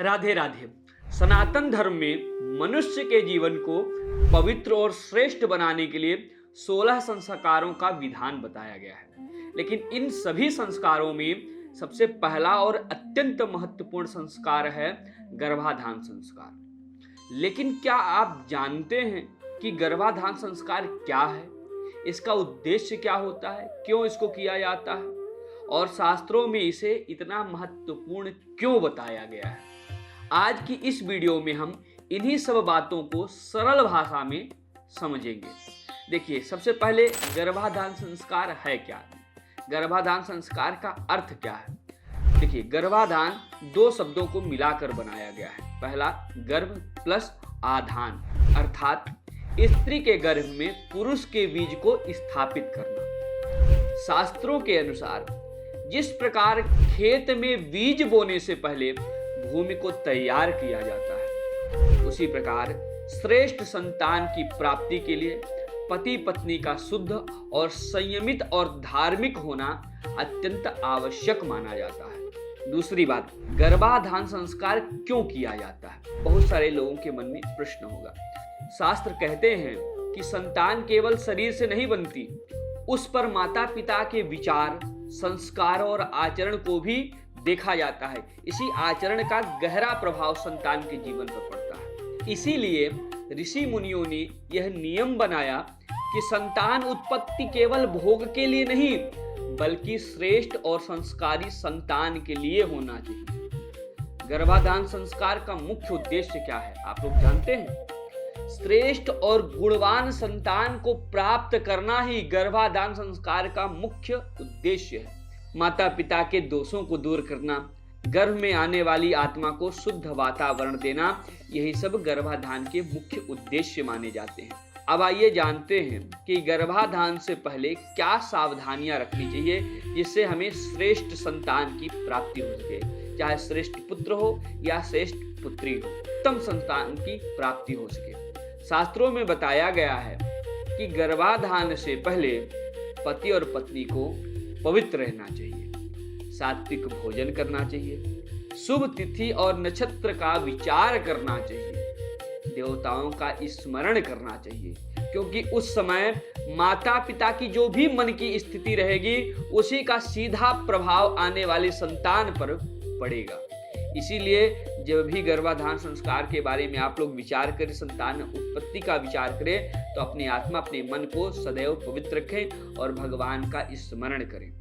राधे राधे। सनातन धर्म में मनुष्य के जीवन को पवित्र और श्रेष्ठ बनाने के लिए 16 संस्कारों का विधान बताया गया है। लेकिन इन सभी संस्कारों में सबसे पहला और अत्यंत महत्वपूर्ण संस्कार है गर्भाधान संस्कार। लेकिन क्या आप जानते हैं कि गर्भाधान संस्कार क्या है, इसका उद्देश्य क्या होता है, क्यों इसको किया जाता है और शास्त्रों में इसे इतना महत्वपूर्ण क्यों बताया गया है? आज की इस वीडियो में हम इन्हीं सब बातों को सरल भाषा में समझेंगे। देखिए, सबसे पहले गर्भाधान संस्कार है क्या? गर्भाधान संस्कार का अर्थ क्या है? देखिए, गर्भाधान दो शब्दों को मिलाकर बनाया गया है। पहला गर्भ प्लस आधान, अर्थात स्त्री के गर्भ में पुरुष के बीज को स्थापित करना। शास्त्रों के अनुसार जिस प्रकार खेत में बीज बोने से पहले भूमि को तैयार किया जाता है, उसी प्रकार श्रेष्ठ संतान की प्राप्ति के लिए पति पत्नी का शुद्ध और संयमित और धार्मिक होना अत्यंत आवश्यक माना जाता है। दूसरी बात, गर्भाधान संस्कार क्यों किया जाता है? बहुत सारे लोगों के मन में प्रश्न होगा। शास्त्र कहते हैं कि संतान केवल शरीर से नहीं बनती, उस पर माता पिता के विचार, संस्कार और आचरण को भी देखा जाता है। इसी आचरण का गहरा प्रभाव संतान के जीवन पर पड़ता है। इसीलिए ऋषि मुनियों ने यह नियम बनाया कि संतान उत्पत्ति केवल भोग के लिए नहीं, बल्कि श्रेष्ठ और संस्कारी संतान के लिए होना चाहिए। गर्भाधान संस्कार का मुख्य उद्देश्य क्या है, आप लोग जानते हैं? श्रेष्ठ और गुणवान संतान को प्राप्त करना ही गर्भाधान संस्कार का मुख्य उद्देश्य है। माता पिता के दोषों को दूर करना, गर्भ में आने वाली आत्मा को शुद्ध वातावरण देना, यही सब गर्भाधान के मुख्य उद्देश्य माने जाते हैं। अब आइए जानते हैं कि गर्भाधान से पहले क्या सावधानियां रखनी चाहिए जिससे हमें श्रेष्ठ संतान की प्राप्ति हो सके। चाहे श्रेष्ठ पुत्र हो या श्रेष्ठ पुत्री हो, उत्तम संतान की प्राप्ति हो सके। शास्त्रों में बताया गया है कि गर्भाधान से पहले पति और पत्नी को पवित्र रहना चाहिए, सात्विक भोजन करना चाहिए, शुभ तिथि और नक्षत्र का विचार करना चाहिए, देवताओं का स्मरण करना चाहिए, क्योंकि उस समय माता पिता की जो भी मन की स्थिति रहेगी उसी का सीधा प्रभाव आने वाली संतान पर पड़ेगा। इसीलिए जब भी गर्भाधान संस्कार के बारे में आप लोग विचार करें, संतान उत्पत्ति का विचार करें, तो अपनी आत्मा, अपने मन को सदैव पवित्र रखें और भगवान का स्मरण करें।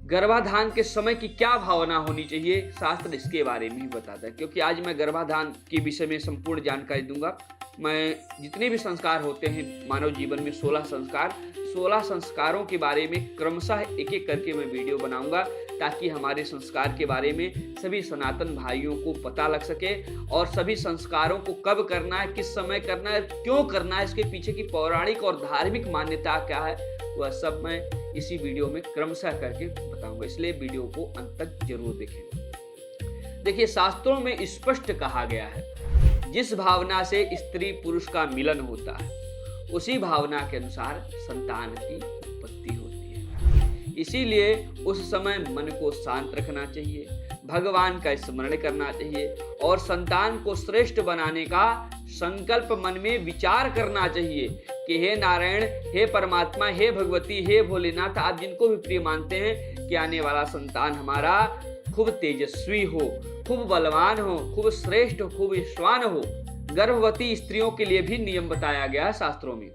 गर्भाधान के समय की क्या भावना होनी चाहिए, शास्त्र इसके बारे में ही बताता है। क्योंकि आज मैं गर्भाधान के विषय में संपूर्ण जानकारी दूंगा। मैं जितने भी संस्कार होते हैं मानव जीवन में 16 संस्कारों के बारे में क्रमशः एक एक करके मैं वीडियो बनाऊंगा, ताकि हमारे संस्कार के बारे में सभी सनातन भाइयों को पता लग सके और सभी संस्कारों को कब करना है, किस समय करना है, क्यों करना है, इसके पीछे की पौराणिक और धार्मिक मान्यता क्या है, वह सब मैं इसी वीडियो में क्रमशः करके बताऊंगा। इसलिए वीडियो को अंत तक जरूर देखें। देखिए, शास्त्रों में स्पष्ट कहा गया है, जिस भावना से स्त्री पुरुष का मिलन होता है उसी भावना के अनुसार संतान की उत्पत्ति होती है। इसीलिए उस समय मन को शांत रखना चाहिए, भगवान का स्मरण करना चाहिए और संतान को श्रेष्ठ बनाने का संकल्प मन में विचार करना चाहिए कि हे नारायण, हे परमात्मा, हे भगवती, हे भोलेनाथ, आप जिनको भी प्रिय मानते हैं, कि आने वाला संतान हमारा खूब तेजस्वी हो, खूब बलवान हो, खूब श्रेष्ठ हो, खूब विश्वान हो। गर्भवती स्त्रियों के लिए भी नियम बताया गया है शास्त्रों में।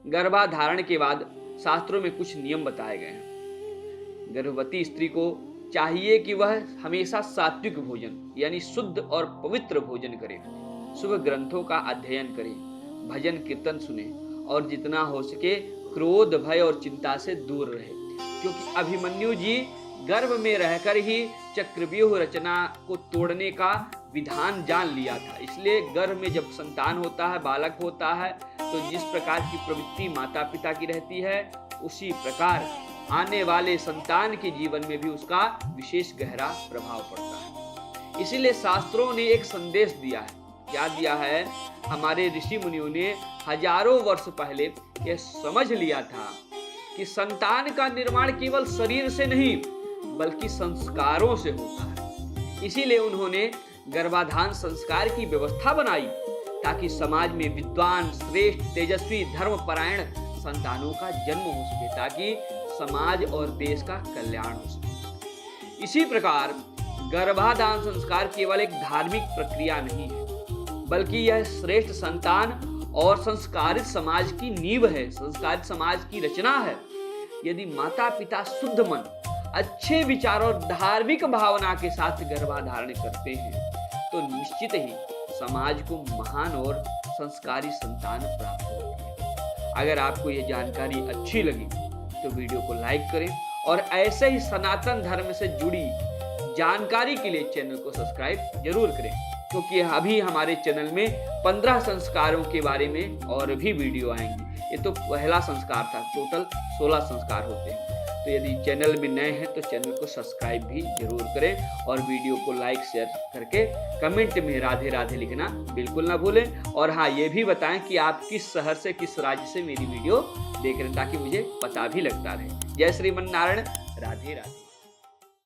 गर्भाधारण के बाद शास्त्रों में कुछ नियम बताए गए हैं। गर्भवती स्त्री को चाहिए कि वह हमेशा सात्विक भोजन यानी शुद्ध और पवित्र भोजन करे, शुभ ग्रंथों का अध्ययन करे, भजन कीर्तन सुने और जितना हो सके क्रोध, भय और चिंता से दूर रहे। क्योंकि अभिमन्यु जी गर्भ में रहकर ही चक्रव्यूह रचना को तोड़ने का विधान जान लिया था। इसलिए गर्भ में जब संतान होता है, बालक होता है, तो जिस प्रकार की प्रवृत्ति माता पिता की रहती है, उसी प्रकार आने वाले संतान के जीवन में भी उसका विशेष गहरा प्रभाव पड़ता है। इसीलिए शास्त्रों ने एक संदेश दिया है। क्या दिया है? हमारे ऋषि मुनियों ने हजारों वर्ष पहले यह समझ लिया था कि संतान का निर्माण केवल शरीर से नहीं बल्कि संस्कारों से होता है। इसीलिए उन्होंने गर्भाधान संस्कार की व्यवस्था बनाई ताकि समाज में विद्वान, श्रेष्ठ, तेजस्वी, धर्मपरायण संतानों का जन्म हो सके, ताकि समाज और देश का कल्याण हो सके। इसी प्रकार गर्भाधान संस्कार केवल एक धार्मिक प्रक्रिया नहीं है, बल्कि यह श्रेष्ठ संतान और संस्कारित समाज की नींव है, संस्कारित समाज की रचना है। यदि माता पिता शुद्ध मन, अच्छे विचार और धार्मिक भावना के साथ गर्भाधारण करते हैं तो निश्चित ही समाज को महान और संस्कारी संतान प्राप्त होगी। अगर आपको यह जानकारी अच्छी लगी तो वीडियो को लाइक करें और ऐसे ही सनातन धर्म से जुड़ी जानकारी के लिए चैनल को सब्सक्राइब जरूर करें, क्योंकि अभी हमारे चैनल में 15 संस्कारों के बारे में और भी वीडियो आएंगे। ये तो पहला संस्कार था, टोटल 16 संस्कार होते हैं। तो यदि चैनल में नए हैं तो चैनल को सब्सक्राइब भी जरूर करें और वीडियो को लाइक शेयर करके कमेंट में राधे राधे लिखना बिल्कुल ना भूलें। और हाँ, ये भी बताएं कि आप किस शहर से, किस राज्य से मेरी वीडियो देख रहे हैं, ताकि मुझे पता भी लगता रहे। जय श्रीमन नारायण, राधे राधे।